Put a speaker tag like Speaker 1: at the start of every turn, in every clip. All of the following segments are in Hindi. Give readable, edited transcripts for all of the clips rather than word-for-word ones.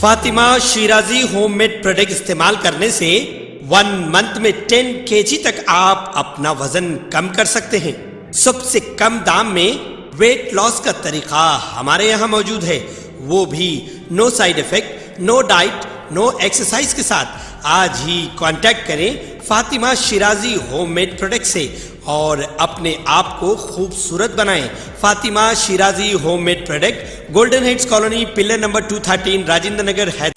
Speaker 1: फातिमा शिराजी होममेड प्रोडक्ट इस्तेमाल करने से 1 मंथ में 10 kg तक आप अपना वजन कम कर सकते हैं। सबसे कम दाम में वेट लॉस का तरीका हमारे यहाँ मौजूद है, वो भी no side effect, no diet, no exercise के साथ। आज ही कांटेक्ट करें फातिमा शिराजी होममेड प्रोडक्ट से और अपने आप को खूबसूरत बनाएं। Fatima Shirazi homemade product, golden heads colony, pillar number 213, Rajendra Nagar, Hyderabad.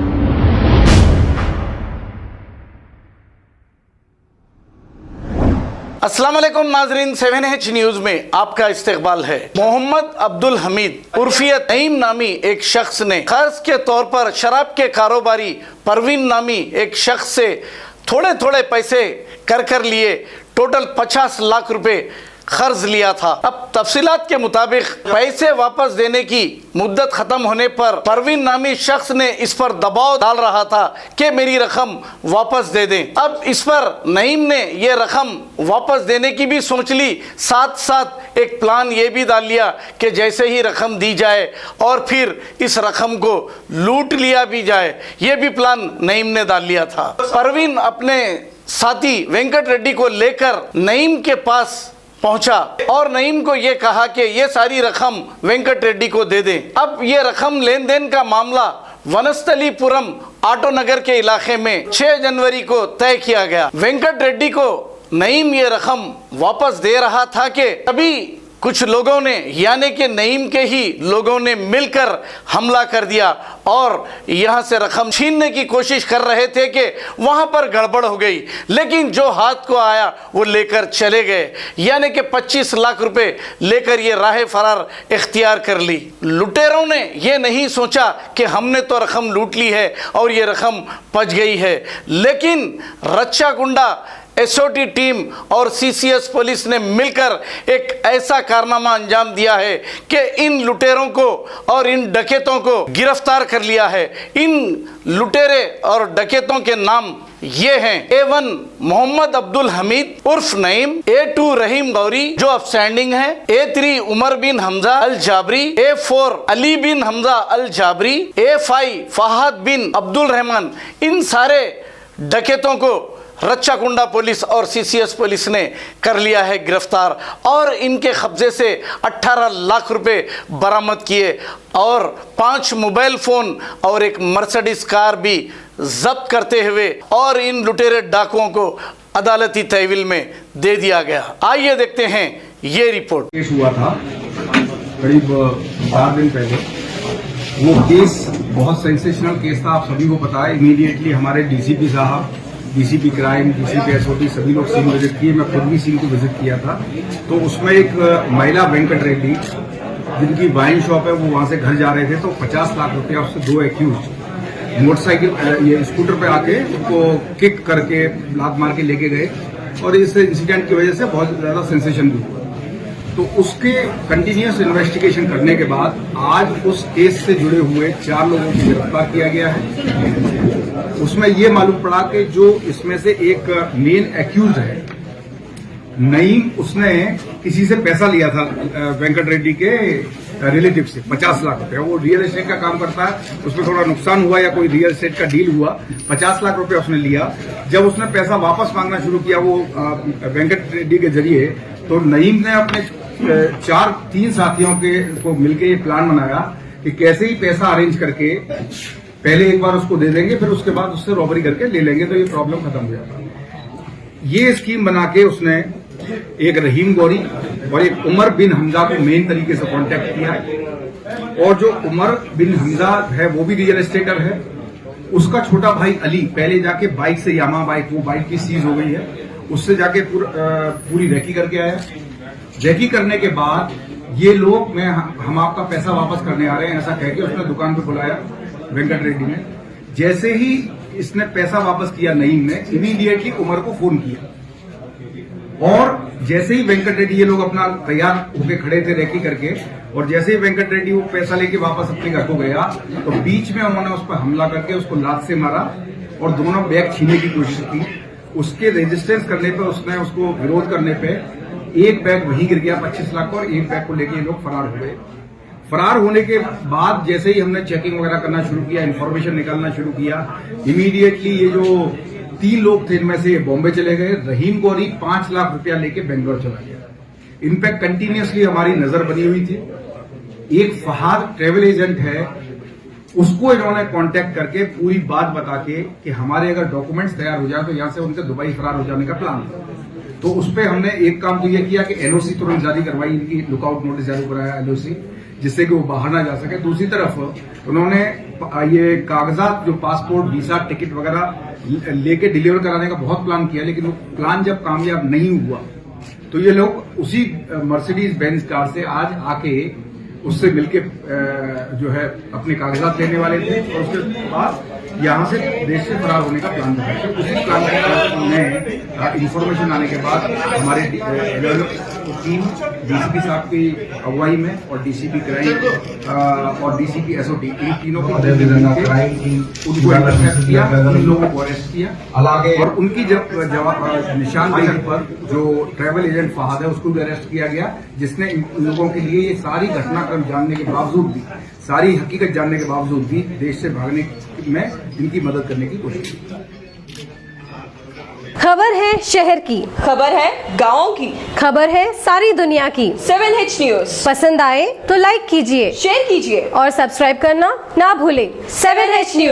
Speaker 2: अस्सलाम वालेकुम नाजरीन, 7H न्यूज में आपका इस्तकबाल है। मोहम्मद अब्दुल हमीद उर्फियत नईम नामी एक शख्स ने कर्ज के तौर पर शराब के कारोबारी परवीन नामी एक शख्स से थोड़े थोड़े पैसे कर लिए टोटल 50 लाख रुपए कर्ज लिया था। अब तफसीलात के मुताबिक पैसे वापस देने की मुद्दत खत्म होने पर परवीन नामी शख्स ने इस पर दबाव डाल रहा था कि मेरी रकम वापस दे दें। अब इस पर नईम ने ये रकम वापस देने की भी सोच ली, साथ साथ एक प्लान ये भी डाल लिया कि जैसे ही रकम दी जाए और फिर इस रकम को लूट लिया भी जाए, ये भी प्लान नईम ने डाल लिया था। परवीन अपने साथी वेंकट रेड्डी को लेकर नईम के पास पहुंचा और नईम को यह कहा कि यह सारी रकम वेंकट रेड्डी को दे दें। अब यह रकम लेन देन का मामला वनस्थलीपुरम ऑटो नगर के इलाके में 6 जनवरी को तय किया गया। वेंकट रेड्डी को नईम ये रकम वापस दे रहा था कि तभी कुछ लोगों ने यानी कि नईम के ही लोगों ने मिलकर हमला कर दिया और यहाँ से रकम छीनने की कोशिश कर रहे थे कि वहाँ पर गड़बड़ हो गई, लेकिन जो हाथ को आया वो लेकर चले गए, यानी कि 25 लाख रुपए लेकर ये राह फरार इख्तियार कर ली। लुटेरों ने ये नहीं सोचा कि हमने तो रकम लूट ली है और ये रकम बच गई है, लेकिन रच्चा गुंडा एसओटी टीम और सीसीएस पुलिस ने मिलकर एक ऐसा कारनामा अंजाम दिया है कि इन लुटेरों को और इन डकैतों को गिरफ्तार कर लिया है। इन लुटेरे और डकैतों के नाम ये हैं: A1 मोहम्मद अब्दुल हमीद उर्फ नईम, A2 रहीम गौरी जो अपस्टैंडिंग है, A3 उमर बिन हमजा अल जाबरी, A4 अली बिन हमजा अल जाबरी, A5 फहद बिन अब्दुल रहमान। इन सारे डकैतों को रच्चाकुंडा पुलिस और सीसीएस पुलिस ने कर लिया है गिरफ्तार और इनके कब्जे से 18 लाख रुपए बरामद किए और 5 मोबाइल फ़ोन और एक मर्सिडीज कार भी जब्त करते हुए और इन लुटेरे डाकुओं को अदालती तहवील में दे दिया गया। आइए देखते हैं ये रिपोर्ट।
Speaker 3: केस हुआ था करीब 4 दिन पहले। वो केस बहुत सेंसेशनल केस था, आप सभी को पता है। इमीडिएटली हमारे डीसीपी साहब, डीसीपी क्राइम, डीसीपी एसओटी सभी लोग सीन विजिट किए। मैं खुद भी सीन को विजिट किया था। तो उसमें एक महिला वेंकट रेड्डी जिनकी वाइन शॉप है, वो वहां से घर जा रहे थे तो 50 लाख रुपया उससे 2 एक्यूज मोटरसाइकिल ये स्कूटर पे आके उनको किक करके लात मार के लेके गए और इस इंसिडेंट की वजह से बहुत ज्यादा सेंसेशन भी हुआ। तो उसके कंटिन्यूस इन्वेस्टिगेशन करने के बाद आज उस केस से जुड़े हुए 4 लोगों को गिरफ्तार किया गया है। उसमें ये मालूम पड़ा कि जो इसमें से एक मेन एक्यूज है नईम, उसने किसी से पैसा लिया था वेंकट रेड्डी के रिलेटिव से 50 लाख रुपए। वो रियल एस्टेट का काम करता है, उसमें थोड़ा नुकसान हुआ या कोई रियल एस्टेट का डील हुआ, 50 लाख रुपए उसने लिया। जब उसने पैसा वापस मांगना शुरू किया वो वेंकट रेड्डी के जरिए, तो नईम ने अपने 3 साथियों को मिलकर ये प्लान बनाया कि कैसे ही पैसा अरेंज करके पहले एक बार उसको दे देंगे, फिर उसके बाद उससे रॉबरी करके ले लेंगे तो ये प्रॉब्लम खत्म हो जाता। ये स्कीम बना के उसने एक रहीम गौरी और एक उमर बिन हमजा को मेन तरीके से कांटेक्ट किया और जो उमर बिन हमजा है वो भी रियल एस्टेटर है। उसका छोटा भाई अली पहले जाके बाइक से, यामा बाइक, वो बाइक की सीज हो गई है, उससे जाके पूरी रेकी करके आया। रेकी करने के बाद ये लोग हम आपका पैसा वापस करने आ रहे हैं ऐसा कह के उसने दुकान पे बुलाया वेंकट रेड्डी ने। जैसे ही इसने पैसा वापस किया नईम ने, इमीडिएटली उमर को फोन किया और जैसे ही वेंकट रेड्डी, ये लोग अपना तैयार होके खड़े थे रेकी करके, और जैसे ही वेंकट रेड्डी वो पैसा लेके वापस अपने घर को गया तो बीच में उन्होंने उस पर हमला करके उसको लात से मारा और दोनों बैग छीनने की कोशिश की। उसके रेजिस्टेंस करने पे, उसने उसको विरोध करने पे एक बैग वहीं गिर गया 25 लाख का और एक बैग को लेके ये लोग फरार हुए। फरार होने के बाद जैसे ही हमने चेकिंग वगैरह करना शुरू किया, इन्फॉर्मेशन निकालना शुरू किया, इमीडिएटली ये जो 3 लोग थे इनमें से ये बॉम्बे चले गए। रहीम गौरी 5 लाख रुपया लेके बेंगलोर चला गया। इन पे कंटिन्यूसली हमारी नजर बनी हुई थी। एक फहाद ट्रेवल एजेंट है, उसको इन्होंने कांटेक्ट करके पूरी बात बता के कि हमारे अगर डॉक्यूमेंट्स तैयार हो जाए तो यहां से उनके दुबई फरार हो जाने का प्लान था। तो उस पर हमने एक काम तो यह किया कि एनओसी तुरंत जारी करवाई, इनकी लुकआउट नोटिस जारी कराया एनओसी, जिससे कि वो बाहर ना जा सके। दूसरी तरफ उन्होंने ये कागजात जो पासपोर्ट, वीजा, टिकट वगैरह लेके डिलीवर कराने का बहुत प्लान किया, लेकिन वो प्लान जब कामयाब नहीं हुआ तो ये लोग उसी मर्सिडीज बेंज कार से आज आके उससे मिलके जो है अपने कागजात लेने वाले थे और उसके बाद यहाँ से देश से फरार होने का प्लान बनाया। तो उसी प्लान में इंफॉर्मेशन आने के बाद हमारे टीम डीसीपी साहब की अगुवाई में और डीसीपी क्राइम और डीसीपी एसओटी, इन तीनों को उनको इंटरसेप्ट किया, उन लोगों को अरेस्ट किया और उनकी जब निशानदेही पर जो ट्रैवल एजेंट फहाद है उसको भी अरेस्ट किया गया, जिसने इन लोगों के लिए ये सारी घटनाक्रम जानने के बावजूद भी, सारी हकीकत जानने के बावजूद भी देश से भागने में इनकी मदद करने की कोशिश की।
Speaker 4: खबर है शहर की,
Speaker 5: खबर है गाँव की,
Speaker 4: खबर है सारी दुनिया की।
Speaker 5: 7H न्यूज
Speaker 4: पसंद आए तो लाइक कीजिए,
Speaker 5: शेयर कीजिए
Speaker 4: और सब्सक्राइब करना ना भूलें।
Speaker 5: 7H news.